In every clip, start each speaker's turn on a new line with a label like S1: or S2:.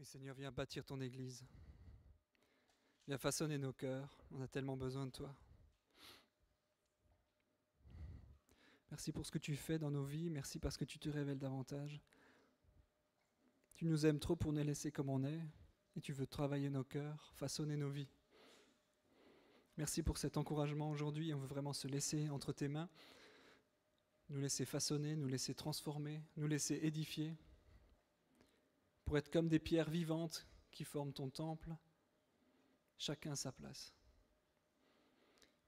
S1: Seigneur, viens bâtir ton Église. Viens façonner nos cœurs. On a tellement besoin de toi. Merci pour ce que tu fais dans nos vies. Merci parce que tu te révèles davantage. Tu nous aimes trop pour nous laisser comme on est. Et tu veux travailler nos cœurs, façonner nos vies. Merci pour cet encouragement aujourd'hui. On veut vraiment se laisser entre tes mains. Nous laisser façonner, nous laisser transformer, nous laisser édifier. Pour être comme des pierres vivantes qui forment ton temple. Chacun à sa place.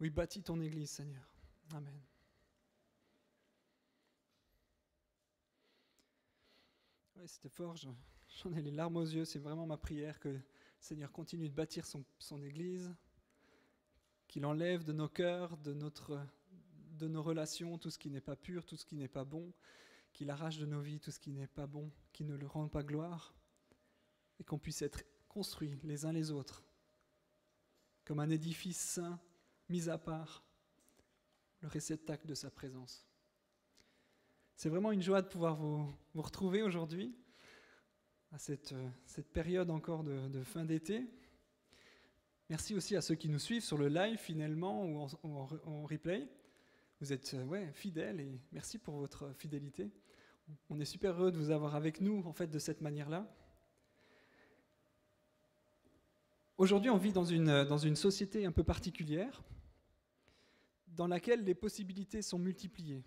S1: Oui, bâtis ton Église, Seigneur. Amen. Oui, c'était fort, j'en ai les larmes aux yeux. C'est vraiment ma prière que le Seigneur continue de bâtir son Église, qu'il enlève de nos cœurs, de nos relations, tout ce qui n'est pas pur, tout ce qui n'est pas bon, qu'il arrache de nos vies tout ce qui n'est pas bon, qui ne le rend pas gloire, et qu'on puisse être construits les uns les autres, comme un édifice saint, mis à part, le réceptacle de sa présence. C'est vraiment une joie de pouvoir vous retrouver aujourd'hui, à cette période encore de fin d'été. Merci aussi à ceux qui nous suivent sur le live finalement ou en replay. Vous êtes fidèles et merci pour votre fidélité. On est super heureux de vous avoir avec nous en fait de cette manière-là. Aujourd'hui, on vit dans une société un peu particulière dans laquelle les possibilités sont multipliées.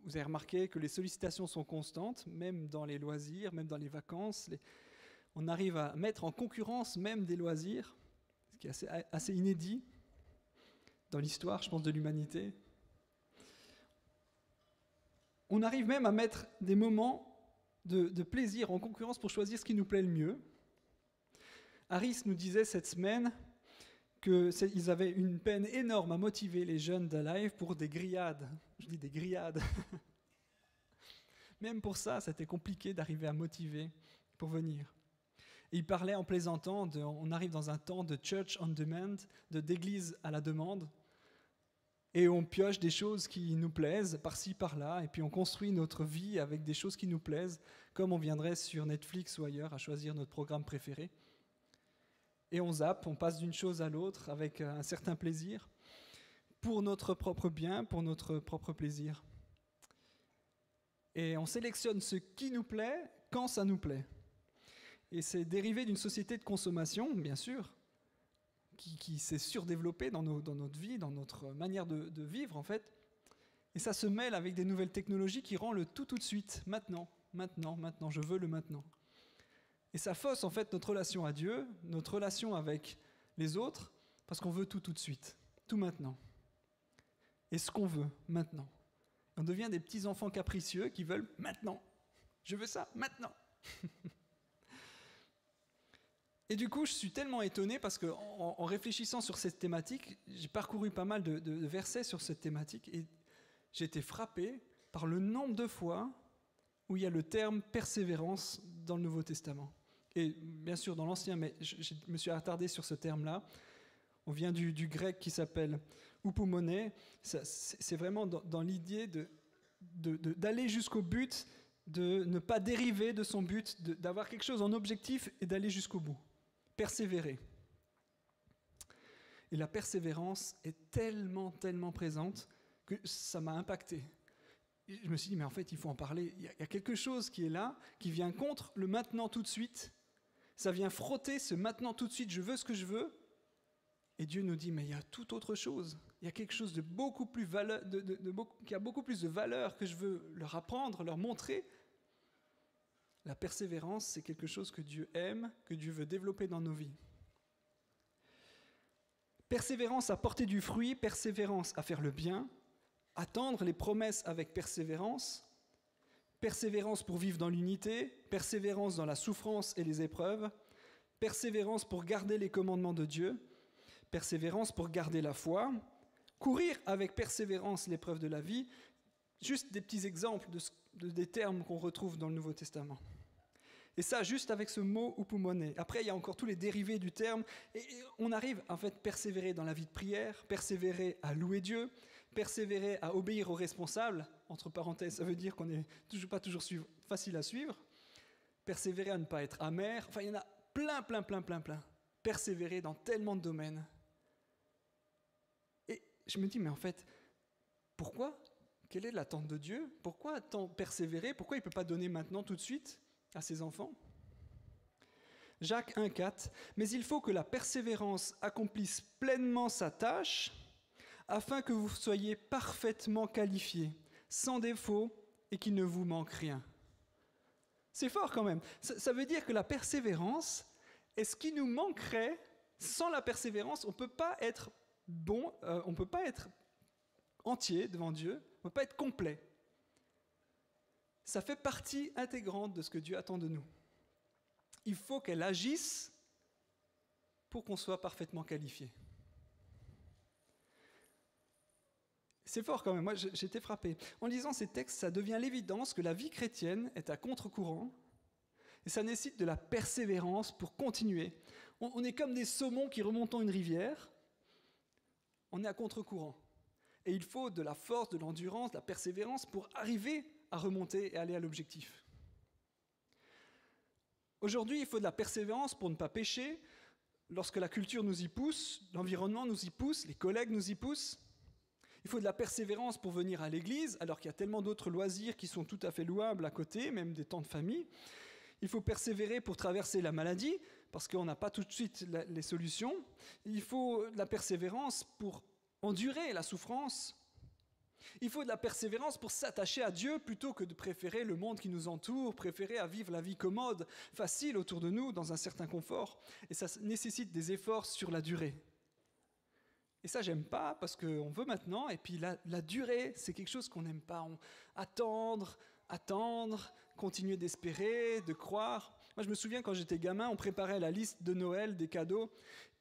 S1: Vous avez remarqué que les sollicitations sont constantes, même dans les loisirs, même dans les vacances. On arrive à mettre en concurrence même des loisirs, ce qui est assez inédit dans l'histoire, je pense, de l'humanité. On arrive même à mettre des moments de plaisir en concurrence pour choisir ce qui nous plaît le mieux. Harris nous disait cette semaine qu'ils avaient une peine énorme à motiver les jeunes d'Alive pour des grillades. Je dis des grillades. Même pour ça, c'était compliqué d'arriver à motiver pour venir. Et il parlait en plaisantant, on arrive dans un temps de church on demand, d'église à la demande, et on pioche des choses qui nous plaisent, par-ci, par-là, et puis on construit notre vie avec des choses qui nous plaisent, comme on viendrait sur Netflix ou ailleurs à choisir notre programme préféré. Et on zappe, on passe d'une chose à l'autre avec un certain plaisir, pour notre propre bien, pour notre propre plaisir. Et on sélectionne ce qui nous plaît quand ça nous plaît. Et c'est dérivé d'une société de consommation, bien sûr, qui s'est surdéveloppée dans notre vie, dans notre manière de vivre, en fait. Et ça se mêle avec des nouvelles technologies qui rendent le tout de suite, maintenant, je veux le maintenant. Et ça fausse en fait notre relation à Dieu, notre relation avec les autres, parce qu'on veut tout de suite, tout maintenant. Et ce qu'on veut maintenant. On devient des petits enfants capricieux qui veulent maintenant. Je veux ça maintenant. Et du coup, je suis tellement étonné parce qu'en réfléchissant sur cette thématique, j'ai parcouru pas mal de versets sur cette thématique et j'ai été frappé par le nombre de fois où il y a le terme persévérance dans le Nouveau Testament. Et bien sûr dans l'Ancien, mais je me suis attardé sur ce terme-là. On vient du grec qui s'appelle upomone. C'est vraiment dans l'idée d'aller jusqu'au but, de ne pas dériver de son but, d'avoir quelque chose en objectif et d'aller jusqu'au bout. Persévérer. Et la persévérance est tellement présente que ça m'a impacté. Et je me suis dit, mais en fait, il faut en parler. Il y a quelque chose qui est là, qui vient contre le maintenant tout de suite. Ça vient frotter ce maintenant tout de suite, je veux ce que je veux. Et Dieu nous dit, mais il y a toute autre chose. Il y a quelque chose de beaucoup plus qui a beaucoup plus de valeur que je veux leur apprendre, leur montrer. La persévérance, c'est quelque chose que Dieu aime, que Dieu veut développer dans nos vies. Persévérance à porter du fruit, persévérance à faire le bien, attendre les promesses avec persévérance, persévérance pour vivre dans l'unité, persévérance dans la souffrance et les épreuves, persévérance pour garder les commandements de Dieu, persévérance pour garder la foi, courir avec persévérance l'épreuve de la vie, juste des petits exemples des termes qu'on retrouve dans le Nouveau Testament. Et ça, juste avec ce mot upomone. Après, il y a encore tous les dérivés du terme. Et on arrive, en fait, persévérer dans la vie de prière, persévérer à louer Dieu, persévérer à obéir aux responsables. Entre parenthèses, ça veut dire qu'on n'est pas toujours facile à suivre. persévérer à ne pas être amer. Enfin, il y en a plein. Persévérer dans tellement de domaines. Et je me dis, mais en fait, pourquoi ? Quelle est l'attente de Dieu ? Pourquoi tant persévérer ? Pourquoi il ne peut pas donner maintenant, tout de suite, à ses enfants ? Jacques 1,4 « Mais il faut que la persévérance accomplisse pleinement sa tâche, afin que vous soyez parfaitement qualifiés, sans défaut, et qu'il ne vous manque rien. » C'est fort quand même. Ça veut dire que la persévérance est ce qui nous manquerait. Sans la persévérance, on ne peut pas être bon, on ne peut pas être entier devant Dieu, on ne peut pas être complet. Ça fait partie intégrante de ce que Dieu attend de nous. Il faut qu'elle agisse pour qu'on soit parfaitement qualifié. C'est fort quand même, moi j'étais frappé. En lisant ces textes, ça devient l'évidence que la vie chrétienne est à contre-courant et ça nécessite de la persévérance pour continuer. On est comme des saumons qui remontent une rivière, on est à contre-courant. Et il faut de la force, de l'endurance, de la persévérance pour arriver à remonter et aller à l'objectif. Aujourd'hui, il faut de la persévérance pour ne pas pécher, lorsque la culture nous y pousse, l'environnement nous y pousse, les collègues nous y poussent. Il faut de la persévérance pour venir à l'église, alors qu'il y a tellement d'autres loisirs qui sont tout à fait louables à côté, même des temps de famille. Il faut persévérer pour traverser la maladie, parce qu'on n'a pas tout de suite les solutions. Il faut de la persévérance pour endurer la souffrance. Il faut de la persévérance pour s'attacher à Dieu plutôt que de préférer le monde qui nous entoure, préférer à vivre la vie commode, facile autour de nous, dans un certain confort. Et ça nécessite des efforts sur la durée. Et ça, j'aime pas, parce qu'on veut maintenant, et puis la durée, c'est quelque chose qu'on n'aime pas. Attendre, continuer d'espérer, de croire. Moi, je me souviens, quand j'étais gamin, on préparait la liste de Noël, des cadeaux,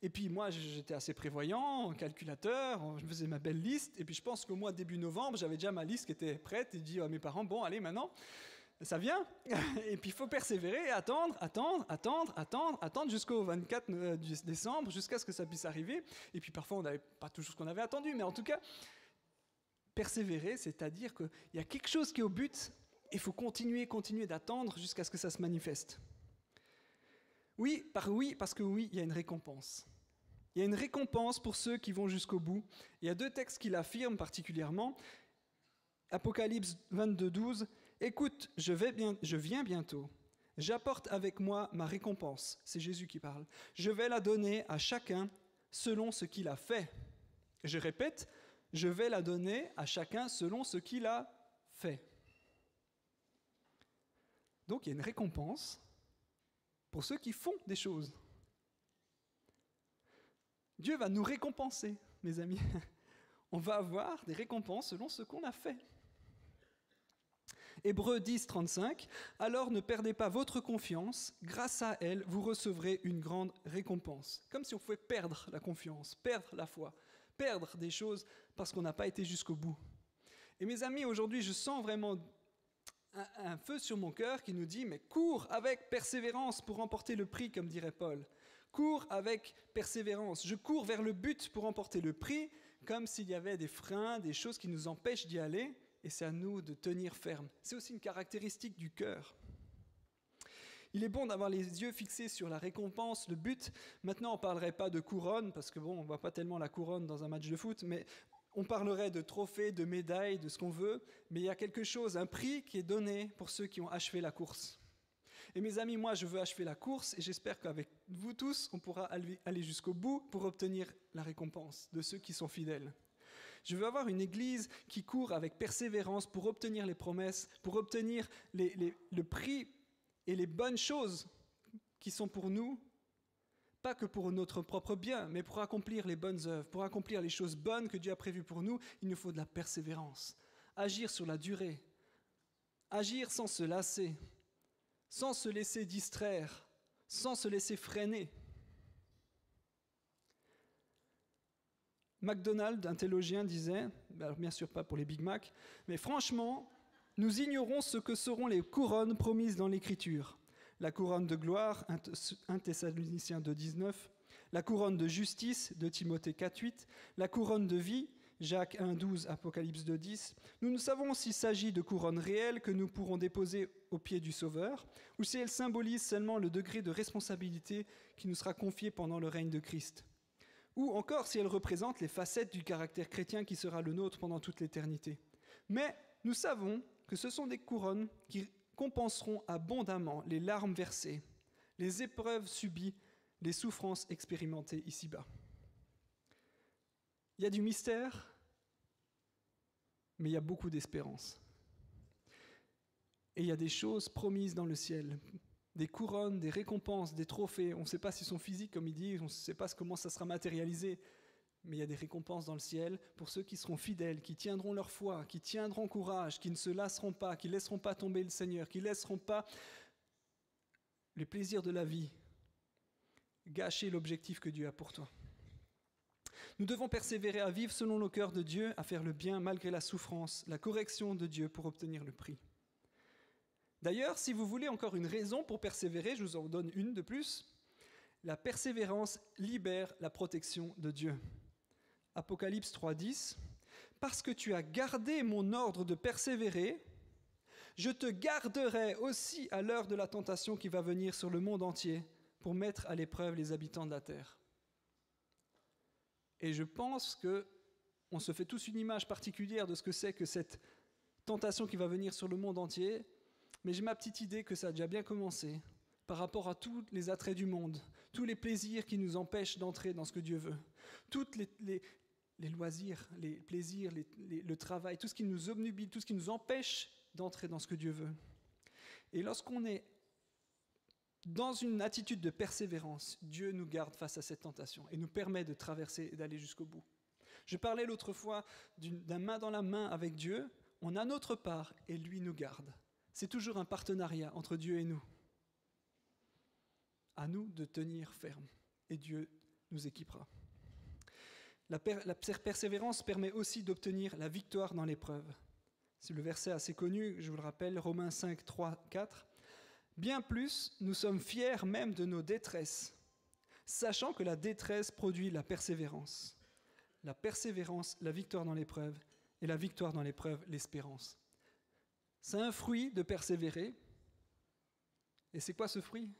S1: et puis moi, j'étais assez prévoyant, calculateur, je faisais ma belle liste, et puis je pense qu'au mois début novembre, j'avais déjà ma liste qui était prête, et je dis à mes parents, bon, allez, maintenant, ça vient, et puis il faut persévérer, attendre jusqu'au 24 décembre, jusqu'à ce que ça puisse arriver. Et puis parfois, on n'avait pas toujours ce qu'on avait attendu, mais en tout cas, persévérer, c'est-à-dire qu'il y a quelque chose qui est au but, et il faut continuer d'attendre jusqu'à ce que ça se manifeste. Oui, parce que il y a une récompense. Il y a une récompense pour ceux qui vont jusqu'au bout. Il y a deux textes qui l'affirment particulièrement. Apocalypse 22, 12. Écoute, je viens bientôt. J'apporte avec moi ma récompense. C'est Jésus qui parle. Je vais la donner à chacun selon ce qu'il a fait. Je répète, je vais la donner à chacun selon ce qu'il a fait. Donc il y a une récompense pour ceux qui font des choses. Dieu va nous récompenser, mes amis. On va avoir des récompenses selon ce qu'on a fait. Hébreux 10, 35. Alors ne perdez pas votre confiance, grâce à elle, vous recevrez une grande récompense. Comme si on pouvait perdre la confiance, perdre la foi, perdre des choses parce qu'on n'a pas été jusqu'au bout. Et mes amis, aujourd'hui, je sens vraiment un feu sur mon cœur qui nous dit, mais cours avec persévérance pour remporter le prix, comme dirait Paul. Cours avec persévérance. Je cours vers le but pour remporter le prix, comme s'il y avait des freins, des choses qui nous empêchent d'y aller. Et c'est à nous de tenir ferme. C'est aussi une caractéristique du cœur. Il est bon d'avoir les yeux fixés sur la récompense, le but. Maintenant, on ne parlerait pas de couronne, parce que on ne voit pas tellement la couronne dans un match de foot, mais on parlerait de trophées, de médailles, de ce qu'on veut. Mais il y a quelque chose, un prix qui est donné pour ceux qui ont achevé la course. Et mes amis, moi, je veux achever la course, et j'espère qu'avec vous tous, on pourra aller jusqu'au bout pour obtenir la récompense de ceux qui sont fidèles. Je veux avoir une église qui court avec persévérance pour obtenir les promesses, pour obtenir le prix et les bonnes choses qui sont pour nous, pas que pour notre propre bien, mais pour accomplir les bonnes œuvres, pour accomplir les choses bonnes que Dieu a prévues pour nous, il nous faut de la persévérance. Agir sur la durée, agir sans se lasser, sans se laisser distraire, sans se laisser freiner. McDonald, un théologien, disait, alors bien sûr pas pour les Big Mac, mais franchement, nous ignorons ce que seront les couronnes promises dans l'Écriture. La couronne de gloire, 1 Thessaloniciens 2, 19, la couronne de justice, de Timothée 4, 8, la couronne de vie, Jacques 1,12, Apocalypse 2,10. Nous ne savons s'il s'agit de couronnes réelles que nous pourrons déposer aux pieds du Sauveur, ou si elles symbolisent seulement le degré de responsabilité qui nous sera confié pendant le règne de Christ. Ou encore si elles représentent les facettes du caractère chrétien qui sera le nôtre pendant toute l'éternité. Mais nous savons que ce sont des couronnes qui compenseront abondamment les larmes versées, les épreuves subies, les souffrances expérimentées ici-bas. Il y a du mystère, mais il y a beaucoup d'espérance. Et il y a des choses promises dans le ciel, des couronnes, des récompenses, des trophées. On ne sait pas s'ils sont physiques, comme il dit, on ne sait pas comment ça sera matérialisé, mais il y a des récompenses dans le ciel pour ceux qui seront fidèles, qui tiendront leur foi, qui tiendront courage, qui ne se lasseront pas, qui ne laisseront pas tomber le Seigneur, qui ne laisseront pas les plaisirs de la vie gâcher l'objectif que Dieu a pour toi. Nous devons persévérer à vivre selon le cœur de Dieu, à faire le bien malgré la souffrance, la correction de Dieu pour obtenir le prix. D'ailleurs, si vous voulez encore une raison pour persévérer, je vous en donne une de plus. La persévérance libère la protection de Dieu. Apocalypse 3,10. « Parce que tu as gardé mon ordre de persévérer, je te garderai aussi à l'heure de la tentation qui va venir sur le monde entier pour mettre à l'épreuve les habitants de la terre. » Et je pense qu'on se fait tous une image particulière de ce que c'est que cette tentation qui va venir sur le monde entier, mais j'ai ma petite idée que ça a déjà bien commencé par rapport à tous les attraits du monde, tous les plaisirs qui nous empêchent d'entrer dans ce que Dieu veut, tous les loisirs, les plaisirs, le travail, tout ce qui nous obnubile, tout ce qui nous empêche d'entrer dans ce que Dieu veut. Et lorsqu'on est dans une attitude de persévérance, Dieu nous garde face à cette tentation et nous permet de traverser et d'aller jusqu'au bout. Je parlais l'autre fois d'un main dans la main avec Dieu, on a notre part et lui nous garde. C'est toujours un partenariat entre Dieu et nous. À nous de tenir ferme et Dieu nous équipera. La persévérance permet aussi d'obtenir la victoire dans l'épreuve. C'est le verset assez connu, je vous le rappelle, Romains 5, 3, 4. Bien plus, nous sommes fiers même de nos détresses, sachant que la détresse produit la persévérance. La persévérance, la victoire dans l'épreuve, et la victoire dans l'épreuve, l'espérance. C'est un fruit de persévérer. Et c'est quoi ce fruit ?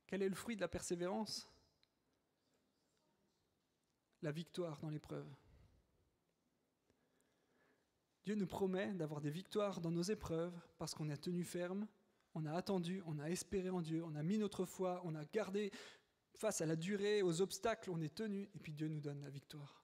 S1: Quel est le fruit de la persévérance ? La victoire dans l'épreuve. Dieu nous promet d'avoir des victoires dans nos épreuves parce qu'on a tenu ferme, on a attendu, on a espéré en Dieu, on a mis notre foi, on a gardé face à la durée, aux obstacles, on est tenu et puis Dieu nous donne la victoire.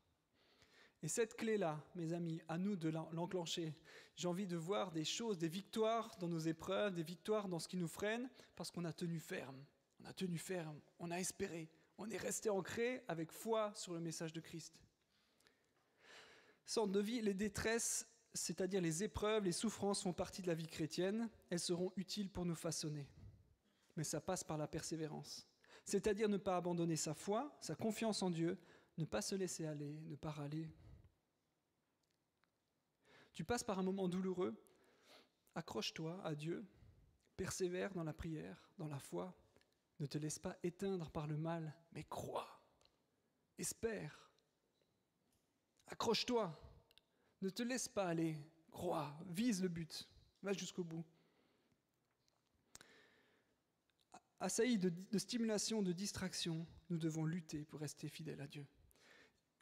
S1: Et cette clé-là, mes amis, à nous de l'enclencher. J'ai envie de voir des choses, des victoires dans nos épreuves, des victoires dans ce qui nous freine parce qu'on a tenu ferme. On a tenu ferme, on a espéré, on est resté ancré avec foi sur le message de Christ. Sorte de vie, les détresses, c'est-à-dire les épreuves, les souffrances font partie de la vie chrétienne, elles seront utiles pour nous façonner. Mais ça passe par la persévérance. C'est-à-dire ne pas abandonner sa foi, sa confiance en Dieu, ne pas se laisser aller, ne pas râler. Tu passes par un moment douloureux, accroche-toi à Dieu, persévère dans la prière, dans la foi, ne te laisse pas éteindre par le mal, mais crois, espère, accroche-toi. Ne te laisse pas aller, crois, vise le but, va jusqu'au bout. Assaillis de stimulation, de distraction, nous devons lutter pour rester fidèles à Dieu.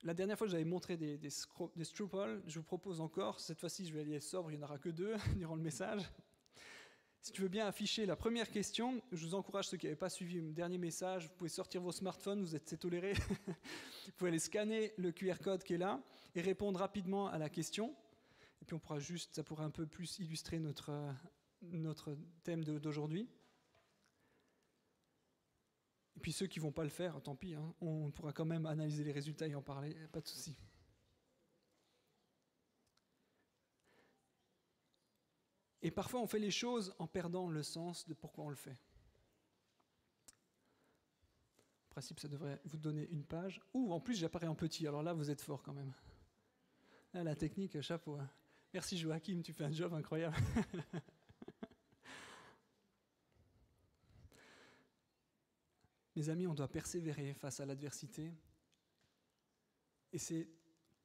S1: La dernière fois, j'avais montré des Stroopwall, je vous propose encore, cette fois-ci je vais aller sobre, il n'y en aura que 2 durant le message. Si tu veux bien afficher la première question, je vous encourage, ceux qui n'avaient pas suivi le dernier message, vous pouvez sortir vos smartphones, vous êtes tolérés. Vous pouvez aller scanner le QR code qui est là et répondre rapidement à la question. Et puis ça pourra un peu plus illustrer notre thème d'aujourd'hui. Et puis ceux qui ne vont pas le faire, tant pis, hein, on pourra quand même analyser les résultats et en parler, pas de souci. Et parfois, on fait les choses en perdant le sens de pourquoi on le fait. En principe, ça devrait vous donner une page. Ou en plus, j'apparais en petit, alors là, vous êtes fort quand même. Là, la technique, chapeau. Hein. Merci Joachim, tu fais un job incroyable. Mes amis, on doit persévérer face à l'adversité Et c'est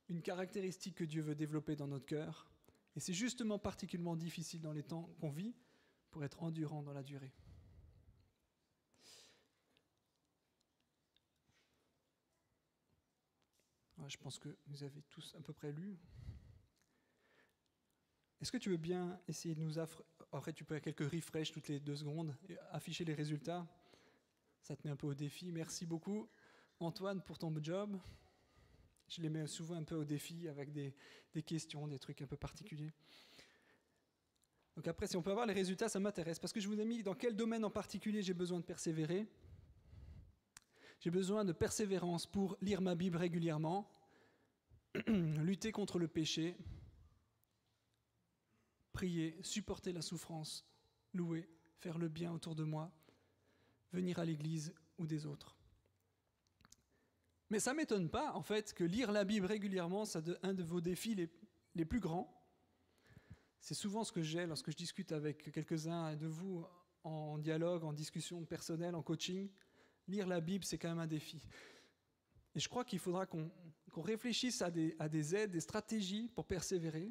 S1: une caractéristique que Dieu veut développer dans notre cœur. Et c'est justement particulièrement difficile dans les temps qu'on vit pour être endurant dans la durée. Ouais, je pense que vous avez tous à peu près lu. Est-ce que tu veux bien essayer de nous après tu peux faire quelques refresh toutes les 2 secondes et afficher les résultats. Ça te met un peu au défi. Merci beaucoup Antoine pour ton job. Je les mets souvent un peu au défi avec des questions, des trucs un peu particuliers. Donc après, si on peut avoir les résultats, ça m'intéresse. Parce que je vous ai mis dans quel domaine en particulier j'ai besoin de persévérer. J'ai besoin de persévérance pour lire ma Bible régulièrement, lutter contre le péché, prier, supporter la souffrance, louer, faire le bien autour de moi, venir à l'église ou des autres. Mais ça ne m'étonne pas, en fait, que lire la Bible régulièrement, c'est un de vos défis les plus grands. C'est souvent ce que j'ai lorsque je discute avec quelques-uns de vous en dialogue, en discussion personnelle, en coaching. Lire la Bible, c'est quand même un défi. Et je crois qu'il faudra qu'on réfléchisse à des aides, des stratégies pour persévérer.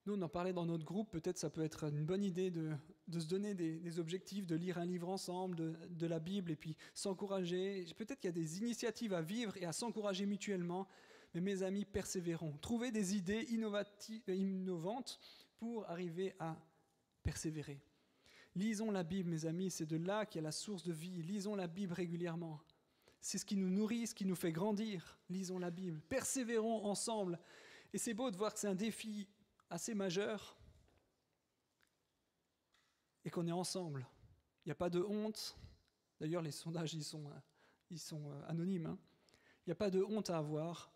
S1: Nous, on en parlait dans notre groupe, peut-être ça peut être une bonne idée de se donner des objectifs, de lire un livre ensemble, de la Bible, et puis s'encourager. Peut-être qu'il y a des initiatives à vivre et à s'encourager mutuellement, mais mes amis, persévérons. Trouvez des idées innovantes pour arriver à persévérer. Lisons la Bible, mes amis, c'est de là qu'il y a la source de vie. Lisons la Bible régulièrement. C'est ce qui nous nourrit, ce qui nous fait grandir. Lisons la Bible. Persévérons ensemble. Et c'est beau de voir que c'est un défi assez majeur et qu'on est ensemble. Il n'y a pas de honte. D'ailleurs, les sondages, ils sont anonymes. Hein. Il n'y a pas de honte à avoir.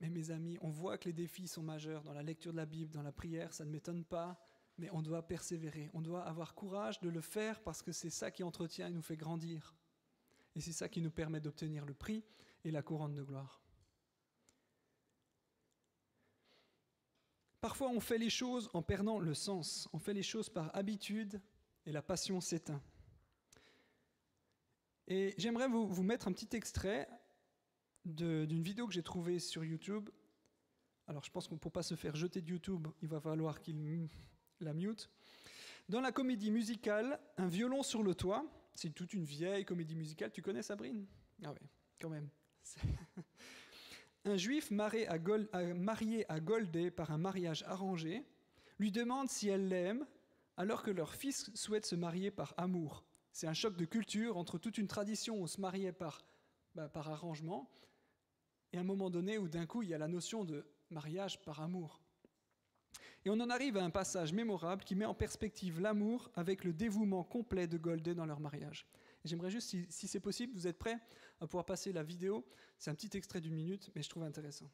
S1: Mais mes amis, on voit que les défis sont majeurs dans la lecture de la Bible, dans la prière. Ça ne m'étonne pas, mais on doit persévérer. On doit avoir courage de le faire parce que c'est ça qui entretient et nous fait grandir. Et c'est ça qui nous permet d'obtenir le prix et la couronne de gloire. Parfois, on fait les choses en perdant le sens. On fait les choses par habitude et la passion s'éteint. Et j'aimerais vous mettre un petit extrait d'une vidéo que j'ai trouvée sur YouTube. Alors, je pense qu'on ne peut pas se faire jeter de YouTube, il va falloir qu'il la mute. Dans la comédie musicale, Un violon sur le toit, c'est toute une vieille comédie musicale. Tu connais Sabrine ? Ah ouais, quand même. Un juif marié à Goldie par un mariage arrangé lui demande si elle l'aime alors que leur fils souhaite se marier par amour. C'est un choc de culture entre toute une tradition où on se mariait par arrangement et un moment donné où d'un coup il y a la notion de mariage par amour. Et on en arrive à un passage mémorable qui met en perspective l'amour avec le dévouement complet de Goldie dans leur mariage. Et j'aimerais juste, si c'est possible, vous êtes prêts à pouvoir passer la vidéo. C'est un petit extrait d'1 minute, mais je trouve intéressant.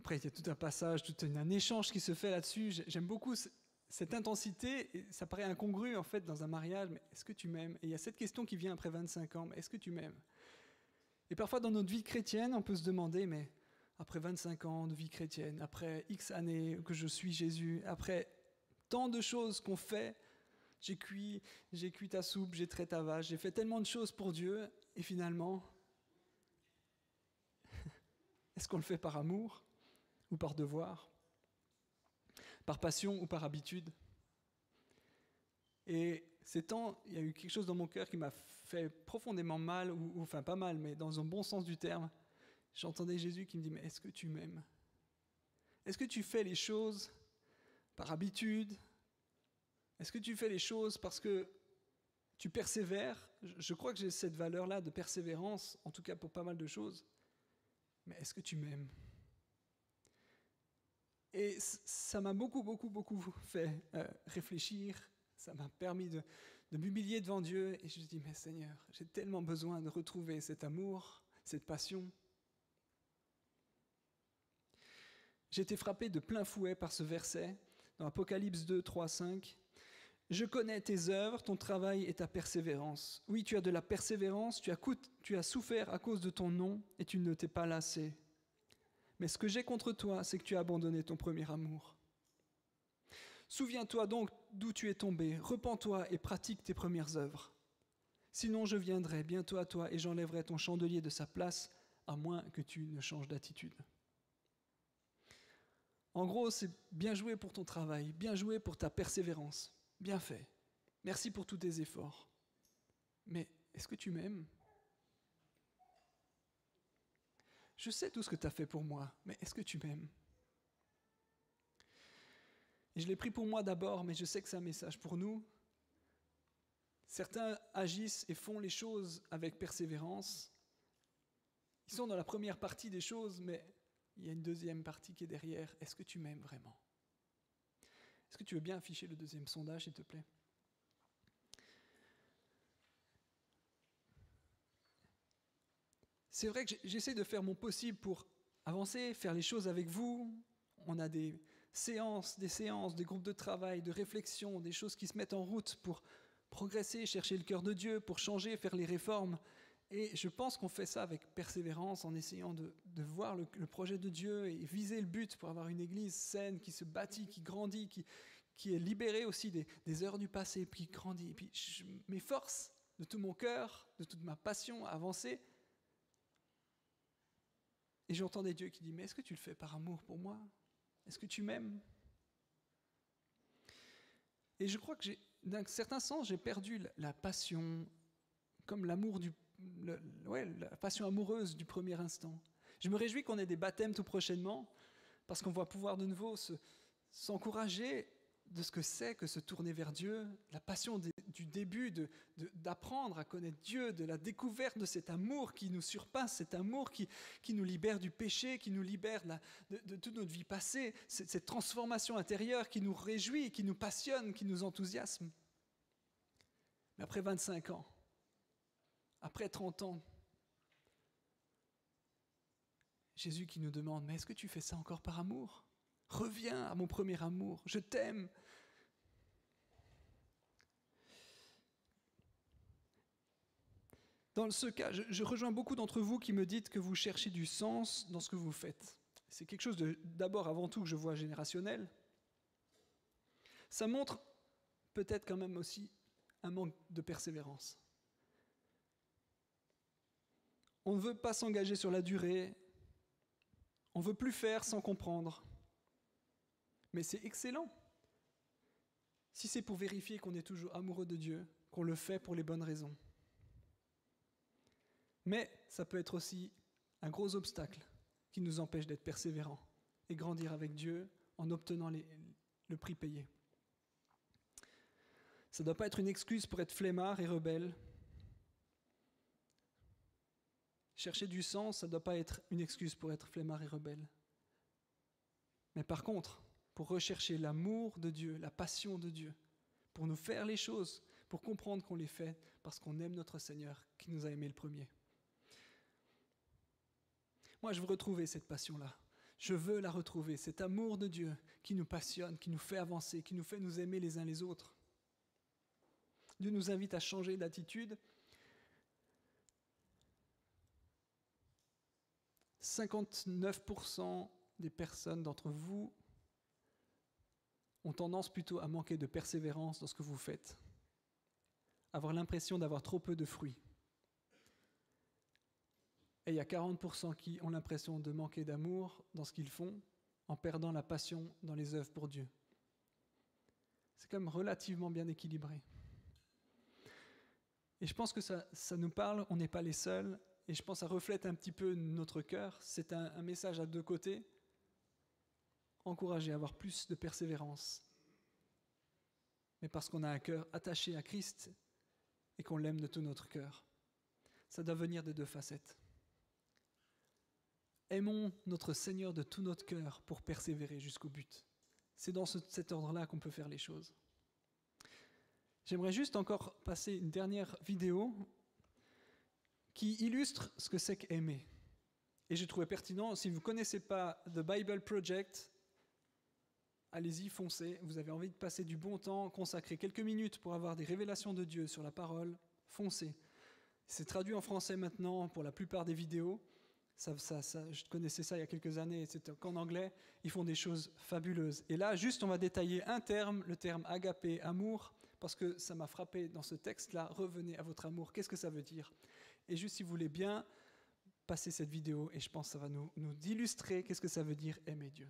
S1: Après, il y a tout un passage, tout un échange qui se fait là-dessus. J'aime beaucoup cette intensité. Et ça paraît incongru, en fait, dans un mariage. Mais est-ce que tu m'aimes ? Et il y a cette question qui vient après 25 ans. Mais est-ce que tu m'aimes ? Et parfois, dans notre vie chrétienne, on peut se demander, mais après 25 ans de vie chrétienne, après X années que je suis Jésus, après tant de choses qu'on fait, j'ai cuit ta soupe, j'ai traité ta vache, j'ai fait tellement de choses pour Dieu, et finalement, est-ce qu'on le fait par amour ? Ou par devoir, par passion ou par habitude. Et ces temps, il y a eu quelque chose dans mon cœur qui m'a fait profondément mal, ou enfin pas mal, mais dans un bon sens du terme. J'entendais Jésus qui me dit, mais est-ce que tu m'aimes? Est-ce que tu fais les choses par habitude? Est-ce que tu fais les choses parce que tu persévères? Je crois que j'ai cette valeur-là de persévérance, en tout cas pour pas mal de choses. Mais est-ce que tu m'aimes? Et ça m'a beaucoup fait réfléchir. Ça m'a permis de m'humilier devant Dieu. Et je me dis, mais Seigneur, j'ai tellement besoin de retrouver cet amour, cette passion. J'ai été frappé de plein fouet par ce verset dans Apocalypse 2, 3, 5. « Je connais tes œuvres, ton travail et ta persévérance. Oui, tu as de la persévérance, tu as souffert à cause de ton nom et tu ne t'es pas lassé. Mais ce que j'ai contre toi, c'est que tu as abandonné ton premier amour. Souviens-toi donc d'où tu es tombé, repens-toi et pratique tes premières œuvres. Sinon je viendrai bientôt à toi et j'enlèverai ton chandelier de sa place, à moins que tu ne changes d'attitude. » En gros, c'est bien joué pour ton travail, bien joué pour ta persévérance, bien fait. Merci pour tous tes efforts. Mais est-ce que tu m'aimes? Je sais tout ce que tu as fait pour moi, mais est-ce que tu m'aimes? Et je l'ai pris pour moi d'abord, mais je sais que c'est un message pour nous. Certains agissent et font les choses avec persévérance. Ils sont dans la première partie des choses, mais il y a une deuxième partie qui est derrière. Est-ce que tu m'aimes vraiment? Est-ce que tu veux bien afficher le deuxième sondage, s'il te plaît? C'est vrai que j'essaie de faire mon possible pour avancer, faire les choses avec vous. On a des séances, des groupes de travail, de réflexion, des choses qui se mettent en route pour progresser, chercher le cœur de Dieu, pour changer, faire les réformes. Et je pense qu'on fait ça avec persévérance, en essayant de voir le projet de Dieu et viser le but pour avoir une église saine, qui se bâtit, qui grandit, qui est libérée aussi des heures du passé, puis qui grandit. Et puis je m'efforce de tout mon cœur, de toute ma passion à avancer. Et j'entendais Dieu qui dit, mais est-ce que tu le fais par amour pour moi? Est-ce que tu m'aimes? Et je crois que d'un certain sens, j'ai perdu la passion, comme l'amour la passion amoureuse du premier instant. Je me réjouis qu'on ait des baptêmes tout prochainement, parce qu'on va pouvoir de nouveau s'encourager de ce que c'est que se tourner vers Dieu, la passion du début, d'apprendre à connaître Dieu, de la découverte de cet amour qui nous surpasse, cet amour qui nous libère du péché, qui nous libère de toute notre vie passée, cette transformation intérieure qui nous réjouit, qui nous passionne, qui nous enthousiasme. Mais après 25 ans, après 30 ans, Jésus qui nous demande, mais est-ce que tu fais ça encore par amour? Reviens à mon premier amour, je t'aime. Dans ce cas, je rejoins beaucoup d'entre vous qui me dites que vous cherchez du sens dans ce que vous faites. C'est quelque chose d'abord, avant tout, que je vois générationnel. Ça montre peut-être quand même aussi un manque de persévérance. On ne veut pas s'engager sur la durée. On ne veut plus faire sans comprendre. Mais c'est excellent. Si c'est pour vérifier qu'on est toujours amoureux de Dieu, qu'on le fait pour les bonnes raisons. Mais ça peut être aussi un gros obstacle qui nous empêche d'être persévérants et grandir avec Dieu en obtenant le prix payé. Ça ne doit pas être une excuse pour être flemmard et rebelle. Chercher du sens, ça ne doit pas être une excuse pour être flemmard et rebelle. Mais par contre, pour rechercher l'amour de Dieu, la passion de Dieu, pour nous faire les choses, pour comprendre qu'on les fait parce qu'on aime notre Seigneur qui nous a aimés le premier. Moi, je veux retrouver cette passion-là. Je veux la retrouver, cet amour de Dieu qui nous passionne, qui nous fait avancer, qui nous fait nous aimer les uns les autres. Dieu nous invite à changer d'attitude. 59% des personnes d'entre vous ont tendance plutôt à manquer de persévérance dans ce que vous faites, avoir l'impression d'avoir trop peu de fruits. Et il y a 40% qui ont l'impression de manquer d'amour dans ce qu'ils font, en perdant la passion dans les œuvres pour Dieu. C'est quand même relativement bien équilibré. Et je pense que ça nous parle, on n'est pas les seuls, et je pense que ça reflète un petit peu notre cœur. C'est un message à deux côtés. Encourager à avoir plus de persévérance, mais parce qu'on a un cœur attaché à Christ et qu'on l'aime de tout notre cœur. Ça doit venir des deux facettes. Aimons notre Seigneur de tout notre cœur pour persévérer jusqu'au but. C'est dans cet ordre-là qu'on peut faire les choses. J'aimerais juste encore passer une dernière vidéo qui illustre ce que c'est qu'aimer. Et je trouvais pertinent, si vous ne connaissez pas The Bible Project, allez-y, foncez. Vous avez envie de passer du bon temps, consacrer quelques minutes pour avoir des révélations de Dieu sur la parole, foncez. C'est traduit en français maintenant pour la plupart des vidéos. Je connaissais ça il y a quelques années, c'était qu'en anglais. Ils font des choses fabuleuses. Et là, juste, on va détailler un terme, le terme agapé, amour, parce que ça m'a frappé dans ce texte-là. Revenez à votre amour. Qu'est-ce que ça veut dire? Et juste, si vous voulez bien, passer cette vidéo, et je pense que ça va nous illustrer qu'est-ce que ça veut dire aimer Dieu.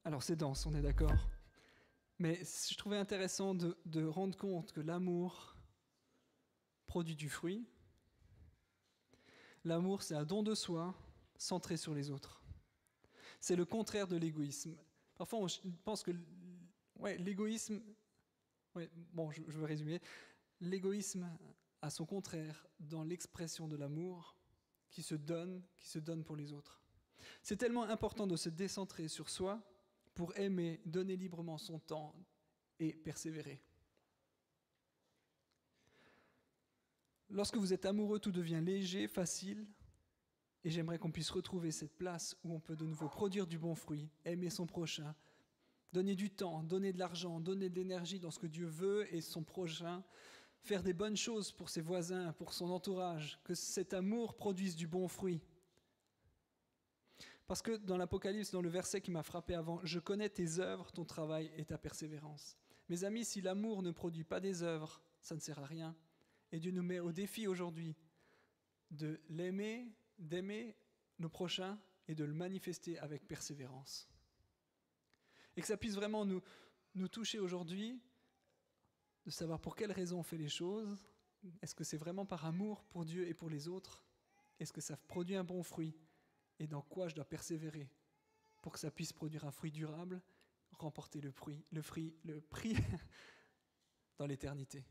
S1: Alors c'est dense, on est d'accord. Mais je trouvais intéressant de rendre compte que l'amour produit du fruit. L'amour, c'est un don de soi centré sur les autres. C'est le contraire de l'égoïsme. Parfois, on pense que l'égoïsme... je vais résumer. L'égoïsme a son contraire dans l'expression de l'amour qui se donne pour les autres. C'est tellement important de se décentrer sur soi pour aimer, donner librement son temps et persévérer. Lorsque vous êtes amoureux, tout devient léger, facile, et j'aimerais qu'on puisse retrouver cette place où on peut de nouveau produire du bon fruit, aimer son prochain, donner du temps, donner de l'argent, donner de l'énergie dans ce que Dieu veut et son prochain, faire des bonnes choses pour ses voisins, pour son entourage, que cet amour produise du bon fruit. Parce que dans l'Apocalypse, dans le verset qui m'a frappé avant, « Je connais tes œuvres, ton travail et ta persévérance. » Mes amis, si l'amour ne produit pas des œuvres, ça ne sert à rien. Et Dieu nous met au défi aujourd'hui de l'aimer, d'aimer nos prochains et de le manifester avec persévérance. Et que ça puisse vraiment nous toucher aujourd'hui, de savoir pour quelles raisons on fait les choses. Est-ce que c'est vraiment par amour pour Dieu et pour les autres? Est-ce que ça produit un bon fruit? Et dans quoi je dois persévérer pour que ça puisse produire un fruit durable, remporter le prix dans l'éternité.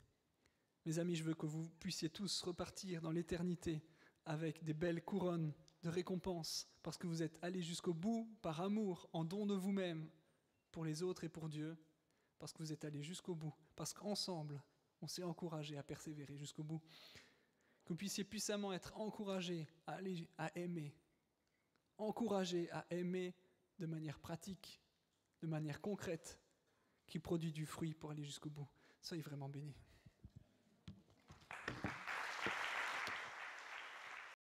S1: Mes amis, je veux que vous puissiez tous repartir dans l'éternité avec des belles couronnes de récompense, parce que vous êtes allés jusqu'au bout par amour, en don de vous-même, pour les autres et pour Dieu, parce que vous êtes allés jusqu'au bout, parce qu'ensemble, on s'est encouragés à persévérer jusqu'au bout. Que vous puissiez puissamment être encouragés à aller à aimer, encouragés à aimer de manière pratique, de manière concrète, qui produit du fruit pour aller jusqu'au bout. Soyez vraiment bénis.